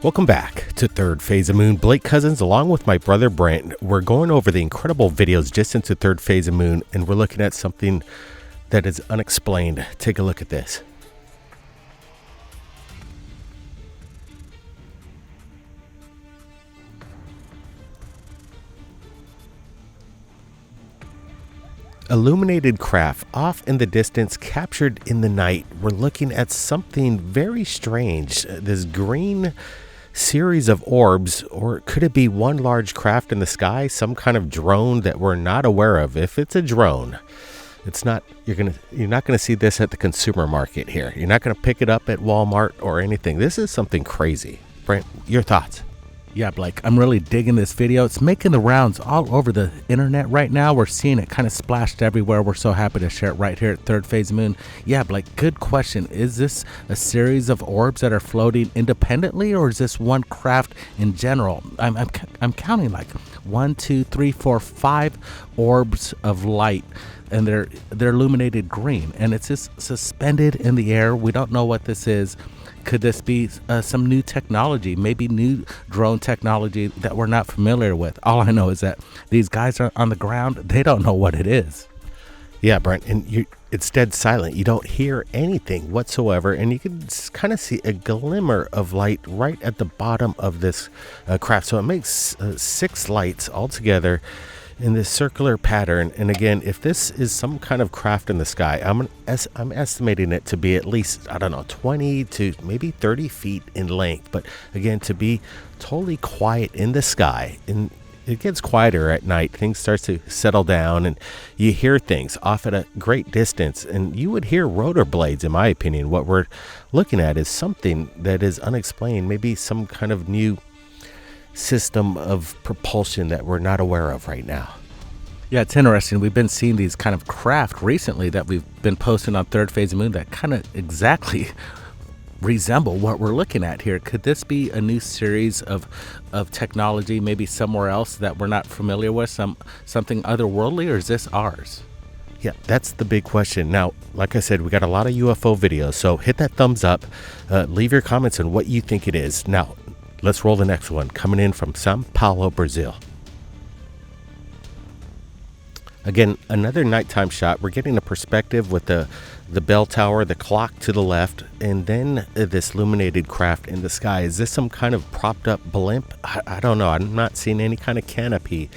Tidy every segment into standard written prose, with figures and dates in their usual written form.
Welcome back to Third Phase of Moon. Blake Cousins, along with my brother Brent, we're going over the incredible videos just into Third Phase of Moon, and we're looking at something that is unexplained. Take a look at this. Illuminated craft off in the distance, captured in the night. We're looking at something very strange. This green series of orbs, or could it be one large craft in the sky, some kind of drone that we're not aware of? If it's a drone, it's not, you're not gonna see this at the consumer market here. You're not gonna pick it up at Walmart or anything. This is something crazy. Brent, your thoughts? Yeah, Blake, I'm really digging this video. It's making the rounds all over the internet right now. We're seeing it kind of splashed everywhere. We're so happy to share it right here at Third Phase Moon. Yeah, Blake, good question. Is this a series of orbs that are floating independently, or is this one craft in general? I'm counting like 1, 2, 3, 4, 5 orbs of light, and they're illuminated green, and it's just suspended in the air. We don't know what this is. Could this be some new technology, maybe new drone technology that we're not familiar with? All I know is that these guys are on the ground. They don't know what it is. Yeah, Brent, and it's dead silent. You don't hear anything whatsoever, and you can kind of see a glimmer of light right at the bottom of this craft. So it makes 6 lights all together in this circular pattern. And again, if this is some kind of craft in the sky, I'm estimating it to be at least, 20 to maybe 30 feet in length. But again, to be totally quiet in the sky, and it gets quieter at night, things start to settle down, and you hear things off at a great distance, and you would hear rotor blades. In my opinion, what we're looking at is something that is unexplained, maybe some kind of new system of propulsion that we're not aware of right now. Yeah, it's interesting. We've been seeing these kind of craft recently that we've been posting on Third Phase of Moon that kind of exactly resemble what we're looking at here. Could this be a new series of technology, maybe somewhere else that we're not familiar with, something otherworldly, or is this ours? Yeah, that's the big question. Now, like I said, we got a lot of UFO videos, so hit that thumbs up, leave your comments on what you think it is. Now, let's roll the next one, coming in from Sao Paulo, Brazil. Again, another nighttime shot. We're getting a perspective with the bell tower, the clock to the left, and then this illuminated craft in the sky. Is this some kind of propped up blimp? I don't know. I'm not seeing any kind of canopy,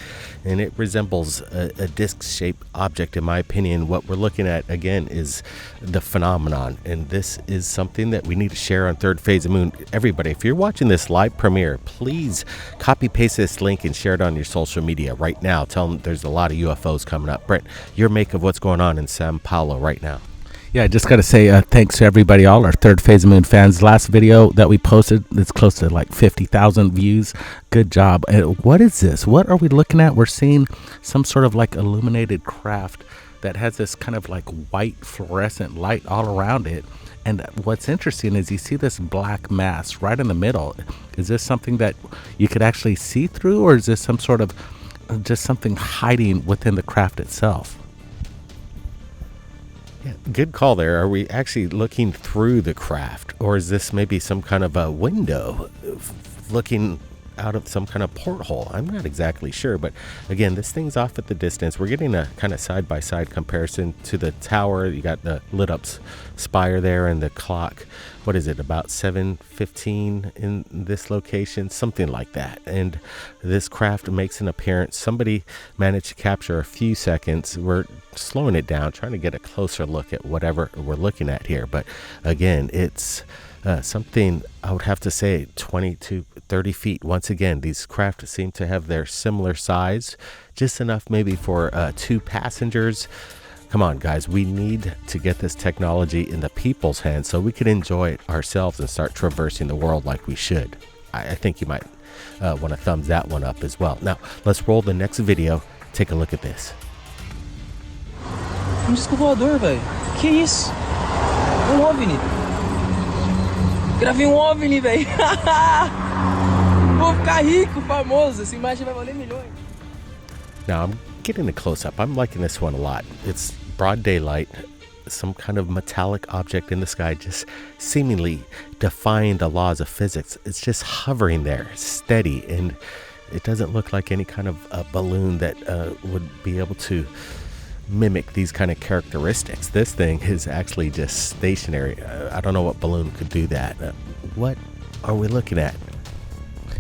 and it resembles a disc-shaped object, in my opinion. What we're looking at, again, is the phenomenon, and this is something that we need to share on Third Phase of Moon. Everybody, if you're watching this live premiere, please copy-paste this link and share it on your social media right now. Tell them there's a lot of UFOs coming up. Brent, your make of what's going on in Sao Paulo right now. Yeah, I just got to say thanks to everybody, all our Third Phase of Moon fans. Last video that we posted, it's close to like 50,000 views. Good job. What is this? What are we looking at? We're seeing some sort of like illuminated craft that has this kind of like white fluorescent light all around it. And what's interesting is you see this black mass right in the middle. Is this something that you could actually see through, or is this some sort of just something hiding within the craft itself? Yeah, good call there. Are we actually looking through the craft, or is this maybe some kind of a window looking out of some kind of porthole? I'm not exactly sure, but again, this thing's off at the distance. We're getting a kind of side-by-side comparison to the tower. You got the lit up spire there, and the clock. What is it, about 7:15 in this location, something like that? And this craft makes an appearance. Somebody managed to capture a few seconds. We're slowing it down, trying to get a closer look at whatever we're looking at here. But again, it's something, I would have to say 20 to 30 feet. Once again, these craft seem to have their similar size, just enough maybe for 2 passengers. Come on, guys, we need to get this technology in the people's hands so we can enjoy it ourselves and start traversing the world like we should. I think you might want to thumbs that one up as well. Now, let's roll the next video. Take a look at this. Disco voador, velho. Que isso? OVNI. Gravei OVNI, velho. Vou ficar rico, famoso. Essa imagem vai valer milhões. Now, I'm getting a close-up. I'm liking this one a lot. It's broad daylight. some kind of metallic object in the sky, just seemingly defying the laws of physics. It's just hovering there, steady, and it doesn't look like any kind of balloon that would be able to mimic these kind of characteristics. This thing is actually just stationary. I don't know what balloon could do that. What are we looking at?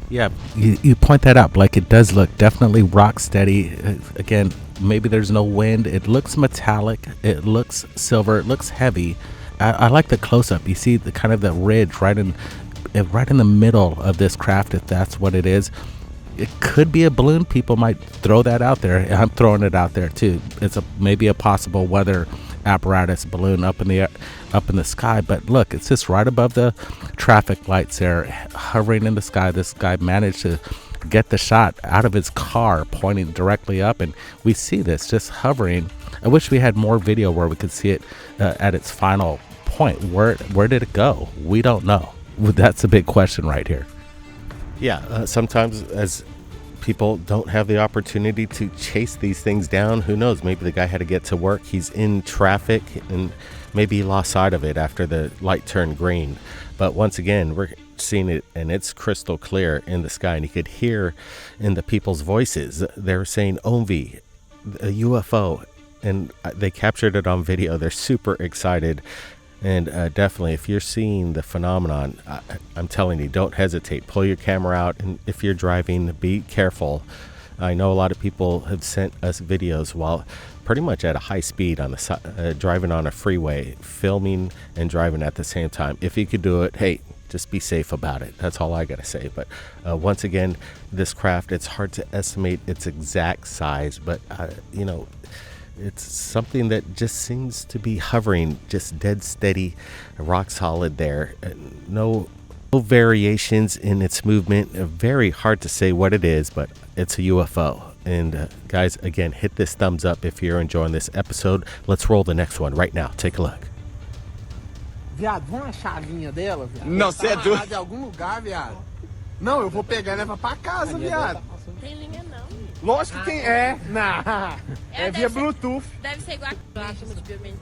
Yeah, you point that out, like it does look definitely rock steady. Again, maybe there's no wind. It looks metallic. It looks silver. It looks heavy. I like the close-up. You see the kind of the ridge right in the middle of this craft, if that's what it is. It could be a balloon. People might throw that out there. I'm throwing it out there too. It's maybe a possible weather apparatus balloon up in the sky. But look, it's just right above the traffic lights there, hovering in the sky. This guy managed to get the shot out of his car, pointing directly up, and we see this just hovering. I wish we had more video where we could see it at its final point. Where did it go? We don't know. That's a big question right here. Yeah, sometimes as people don't have the opportunity to chase these things down, who knows? Maybe the guy had to get to work. He's in traffic, and maybe he lost sight of it after the light turned green. But once again, we're seeing it, and it's crystal clear in the sky, and you could hear in the people's voices. They're saying "Omvi," a UFO, and they captured it on video. They're super excited. And definitely, if you're seeing the phenomenon, I'm telling you, don't hesitate. Pull your camera out, and if you're driving, be careful. I know a lot of people have sent us videos while pretty much at a high speed on the driving on a freeway, filming and driving at the same time. If you could do it, hey, just be safe about it. That's all I gotta say. But once again, this craft, it's hard to estimate its exact size, but it's something that just seems to be hovering, just dead steady, rock solid there. No variations in its movement. Very hard to say what it is, but it's a UFO. And guys, again, hit this thumbs up if you're enjoying this episode. Let's roll the next one right now. Take a look. Viado, vamos a chavinha dela, viado? Não, você é doido. De algum lugar, viado. Não, eu vou pegar e levar pra casa, viado. Tem linha não. Lógico que tem. Não. É via Bluetooth. Deve ser igual a de biomedicina.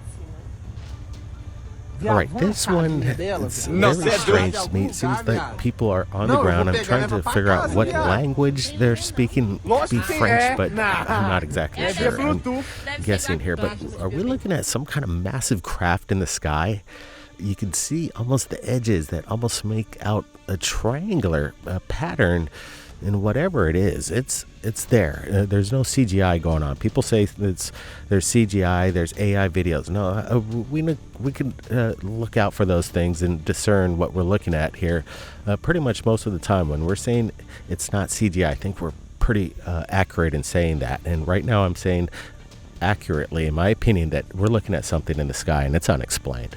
All right, this one is very strange to me. It seems like people are on the ground. I'm trying to figure out what language they're speaking. Be French, but I'm not exactly sure. I'm guessing here. But are we looking at some kind of massive craft in the sky? You can see almost the edges that almost make out a triangular pattern. And whatever it is, it's there. There's no CGI going on. People say there's CGI, there's AI videos. No, we can look out for those things and discern what we're looking at here. Pretty much most of the time when we're saying it's not CGI, I think we're pretty accurate in saying that. And right now I'm saying accurately, in my opinion, that we're looking at something in the sky and it's unexplained.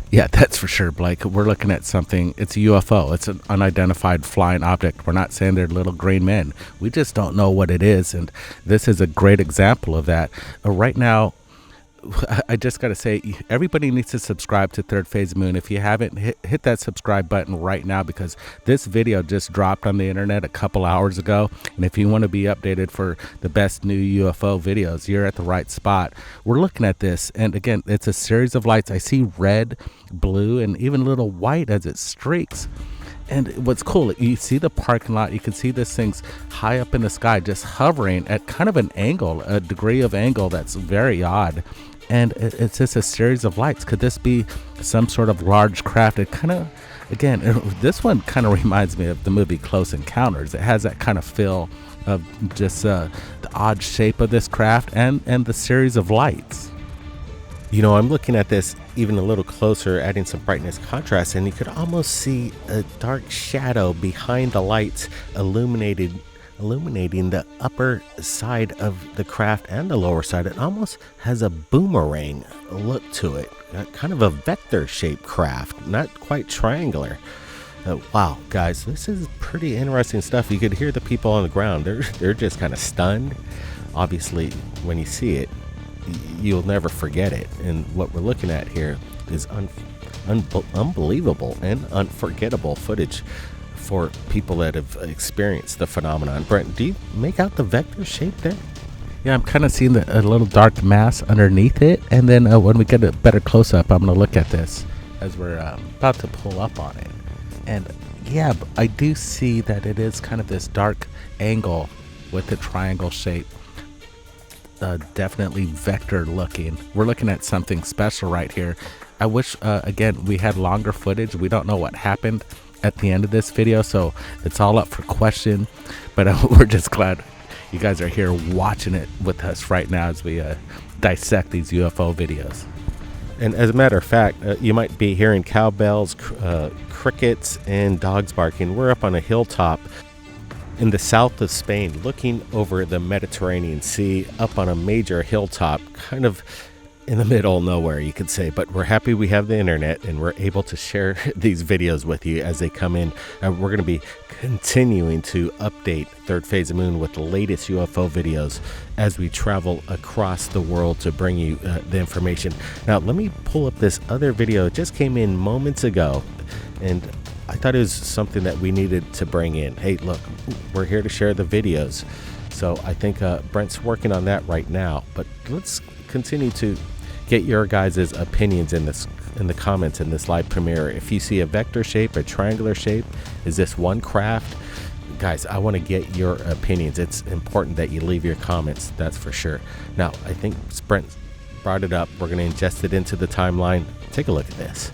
Yeah, that's for sure, Blake. We're looking at something. It's a UFO. It's an unidentified flying object. We're not saying they're little green men. We just don't know what it is. And this is a great example of that. Right now, I just got to say, everybody needs to subscribe to Third Phase Moon. If you haven't, hit that subscribe button right now, because this video just dropped on the internet a couple hours ago. And if you want to be updated for the best new UFO videos, you're at the right spot. We're looking at this, and again, it's a series of lights. I see red, blue, and even a little white as it streaks. And what's cool, you see the parking lot, you can see this thing's high up in the sky, just hovering at kind of an angle, a degree of angle that's very odd. And it's just a series of lights. Could this be some sort of large craft? It kind of, again, this one kind of reminds me of the movie Close Encounters. It has that kind of feel of just the odd shape of this craft and the series of lights. You know, I'm looking at this even a little closer, adding some brightness contrast, and you could almost see a dark shadow behind the lights illuminating the upper side of the craft and the lower side. It almost has a boomerang look to it, kind of a vector-shaped craft, not quite triangular. Wow, guys, this is pretty interesting stuff. You could hear the people on the ground. They're just kind of stunned. Obviously, when you see it, you'll never forget it. And what we're looking at here is unbelievable and unforgettable footage for people that have experienced the phenomenon. Brent, do you make out the vector shape there? Yeah, I'm kind of seeing a little dark mass underneath it. And then when we get a better close-up, I'm going to look at this as we're about to pull up on it. And yeah, I do see that it is kind of this dark angle with the triangle shape. Definitely vector looking. We're looking at something special right here. I wish, again, we had longer footage. We don't know what happened at the end of this video, so it's all up for question. But we're just glad you guys are here watching it with us right now as we dissect these UFO videos. And as a matter of fact, you might be hearing cowbells, crickets, and dogs barking. We're up on a hilltop in the south of Spain, looking over the Mediterranean Sea, up on a major hilltop, kind of in the middle of nowhere, you could say. But we're happy we have the internet and we're able to share these videos with you as they come in. We're going to be continuing to update Third Phase of Moon with the latest UFO videos as we travel across the world to bring you the information. Now, let me pull up this other video. It just came in moments ago, and I thought it was something that we needed to bring in. Hey, look, we're here to share the videos. So I think Brent's working on that right now. But let's continue to get your guys' opinions in the comments in this live premiere. If you see a vector shape, a triangular shape, is this one craft? Guys, I want to get your opinions. It's important that you leave your comments, that's for sure. Now, I think Brent brought it up. We're going to ingest it into the timeline. Take a look at this.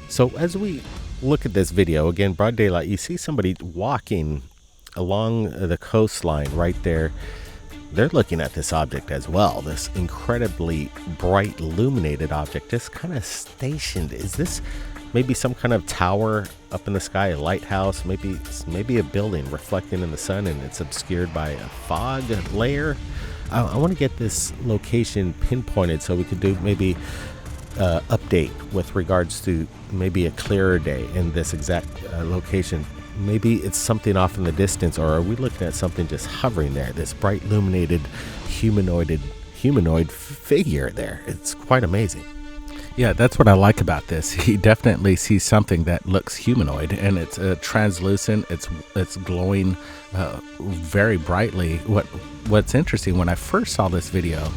So as we look at this video, again, broad daylight, you see somebody walking along the coastline right there. They're looking at this object as well, this incredibly bright illuminated object, just kind of stationed. Is this maybe some kind of tower up in the sky, a lighthouse, maybe a building reflecting in the sun, and it's obscured by a fog layer? I want to get this location pinpointed so we could do maybe update with regards to maybe a clearer day in this exact location. Maybe it's something off in the distance, or are we looking at something just hovering there, this bright illuminated humanoid figure there? It's quite amazing. Yeah, that's what I like about this. He definitely sees something that looks humanoid, and it's translucent. It's glowing very brightly. What's interesting, when I first saw this video,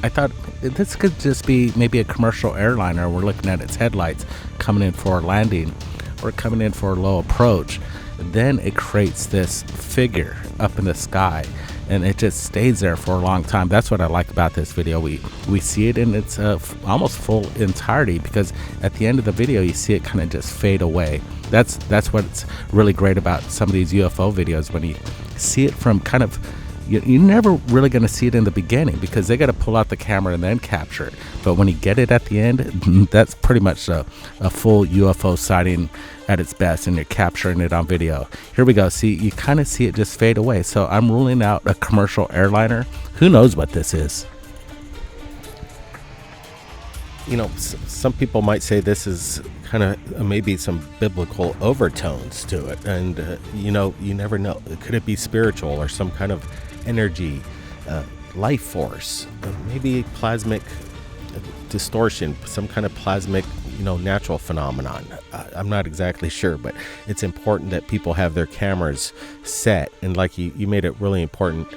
I thought this could just be maybe a commercial airliner. We're looking at its headlights coming in for a landing or coming in for a low approach. Then it creates this figure up in the sky, and it just stays there for a long time. That's what I like about this video. We see it in its almost full entirety, because at the end of the video you see it kind of just fade away. That's what's really great about some of these UFO videos. When you see it from kind of, you're never really going to see it in the beginning, because they got to pull out the camera and then capture it. But when you get it at the end, that's pretty much a full UFO sighting at its best, and you're capturing it on video. Here we go. See, you kind of see it just fade away. So I'm ruling out a commercial airliner. Who knows what this is? some people might say this is kind of maybe some biblical overtones to it. And, you never know. Could it be spiritual or some kind of energy, life force, maybe plasmic distortion, some kind of plasmic, natural phenomenon? I'm not exactly sure, but it's important that people have their cameras set. And like you made a really important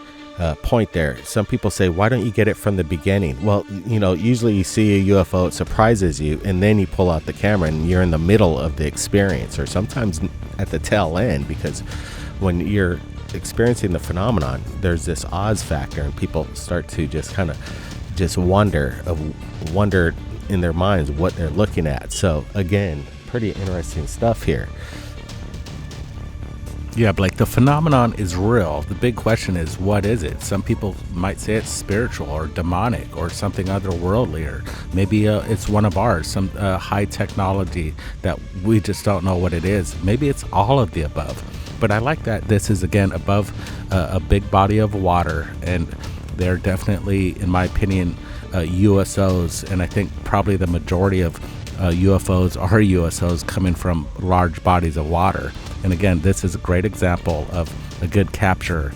point there. Some people say, why don't you get it from the beginning? Well, usually you see a UFO, it surprises you, and then you pull out the camera and you're in the middle of the experience, or sometimes at the tail end, because when you're experiencing the phenomenon, there's this Oz factor, and people start to just kind of wonder in their minds what they're looking at. So again, pretty interesting stuff here. Yeah, Blake, the phenomenon is real. The big question is, what is it? Some people might say it's spiritual or demonic or something otherworldly, or maybe it's one of ours, some high technology that we just don't know what it is. Maybe it's all of the above. But I like that this is, again, above a big body of water, and they're definitely, in my opinion, USOs, and I think probably the majority of UFOs are USOs coming from large bodies of water. And again, this is a great example of a good capture.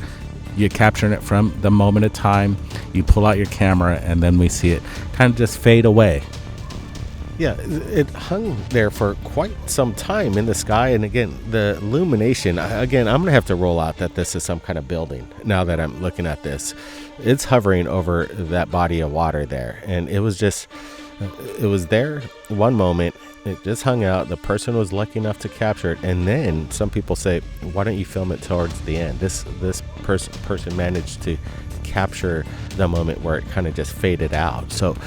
You're capturing it from the moment of time, you pull out your camera, and then we see it kind of just fade away. Yeah, it hung there for quite some time in the sky. And again, the illumination, again, I'm going to have to roll out that this is some kind of building now that I'm looking at this. It's hovering over that body of water there. And it was there one moment. It just hung out. The person was lucky enough to capture it. And then some people say, why don't you film it towards the end? This person managed to capture the moment where it kind of just faded out. So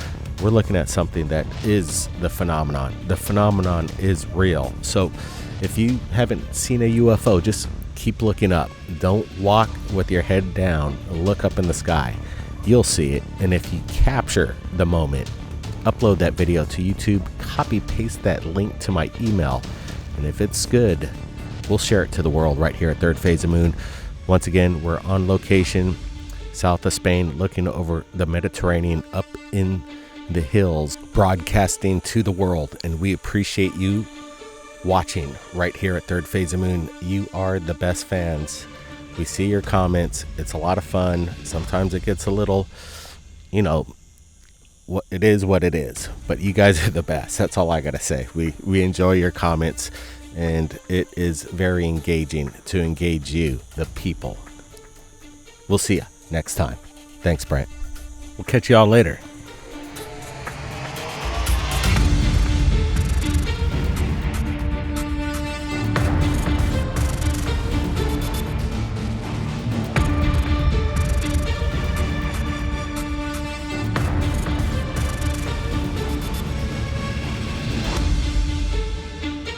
we're looking at something that is the phenomenon. The phenomenon is real. So if you haven't seen a UFO, just keep looking up. Don't walk with your head down. Look up in the sky. You'll see it. And if you capture the moment, upload that video to YouTube, copy paste that link to my email, and if it's good, we'll share it to the world right here at Third Phase of Moon. Once again, we're on location south of Spain, looking over the Mediterranean, up in the hills, broadcasting to the world, and we appreciate you watching right here at Third Phase of Moon. You are the best fans. We see your comments. It's a lot of fun. Sometimes it gets a little, what it is, but you guys are the best. That's all I gotta say. We enjoy your comments, and it is very engaging to engage you, the people. We'll see you next time. Thanks, Brent. We'll catch you all later.